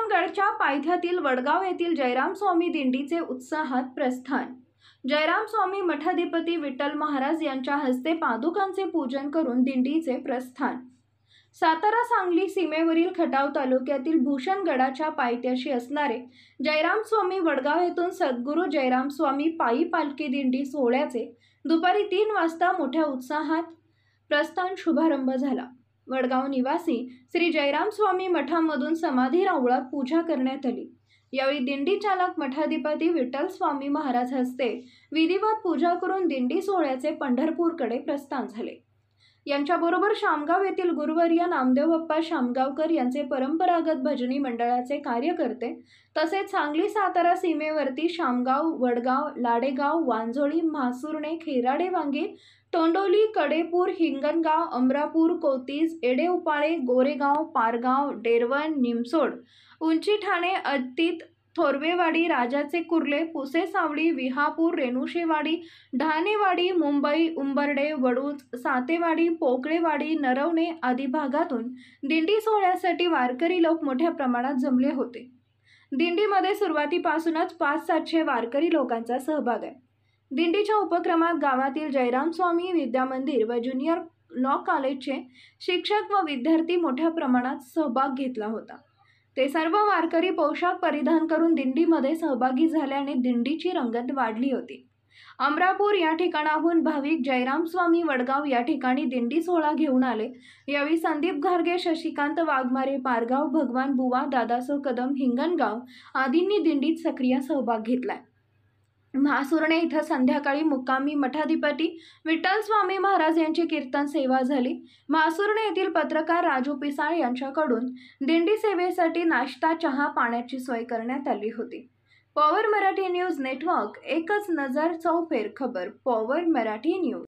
भूषणगडच्या पायथ्यातील वडगाव येथील जयराम स्वामी दिंडीचे उत्साहात प्रस्थान। जयराम स्वामी मठाधिपती विठ्ठल महाराज यांच्या हस्ते पादुकांचे पूजन करून दिंडीचे प्रस्थान। सातारा सांगली सीमेवरील खटाव तालुक्यातील भूषणगडाच्या पायथ्याशी असणारे जयराम स्वामी वडगाव येथून सद्गुरू जयराम स्वामी पायी पालखी दिंडी सोहळ्याचे दुपारी 3 वाजता मोठ्या उत्साहात प्रस्थान शुभारंभ झाला। वडगाव निवासी श्री जयराम स्वामी मठामधून समाधी राऊळात पूजा करण्यात आली। यावेळी दिंडी चालक मठाधिपती विठ्ठल स्वामी महाराज हस्ते विधिवत पूजा करून दिंडी सोहळ्याचे पंढरपूरकडे प्रस्थान झाले। यांच्याबरोबर शामगाव येथील गुरुवर्य नामदेव बाप्पा शामगावकर यांचे परंपरागत भजनी मंडळाचे कार्यकर्ते तसेच सांगली सातारा सीमेवरती शामगाव, वडगाव, लाडेगाव, वांजोळी, म्हासुर्णे, खेराडे वांगे, तोंडोली, कडेपूर, हिंगणगाव, अमरापूर, कोतीस, एडेउपाळे, गोरेगाव, पारगाव, डेरवण, निमसोड, उंची ठाणे, अतीत, थोरवेवाडी, राजाचे कुर्ले, पुसे सावळी, विहापूर, रेणुशेवाडी, ढाणेवाडी, मुंबई, उंबर्डे, वडूज, सातेवाडी, पोकळेवाडी, नरवणे आदी भागातून दिंडी सोहळ्यासाठी वारकरी लोक मोठ्या प्रमाणात जमले होते। दिंडीमध्ये सुरुवातीपासूनच 500-700 वारकरी लोकांचा सहभाग आहे। दिंडीच्या उपक्रमात गावातील जयराम स्वामी विद्या मंदिर व ज्युनियर लॉ कॉलेजचे शिक्षक व विद्यार्थी मोठ्या प्रमाणात सहभाग घेतला होता। ते सर्व वारकरी पोशाख परिधान करून दिंडीमध्ये सहभागी झाल्याने दिंडीची रंगत वाढली होती। अमरापूर या ठिकाणाहून भाविक जयराम स्वामी वडगाव या ठिकाणी दिंडी सोहळा घेऊन आले। यावेळी संदीप घारगे, शशिकांत वाघमारे, पारगाव, भगवान बुवा, दादासो कदम, हिंगणगाव आदींनी दिंडीत सक्रिय सहभाग घेतलाय। म्हासुर्णे इथं संध्याकाळी मुक्कामी मठाधिपती विठ्ठल स्वामी महाराज यांची कीर्तन सेवा झाली। म्हासुर्णे येथील पत्रकार राजू पिसाळ यांच्याकडून दिंडी सेवेसाठी नाश्ता, चहा, पाण्याची सोय करण्यात आली होती। पॉवर मराठी न्यूज नेटवर्क, एकच नजर चौफेर खबर। Power Marathi news.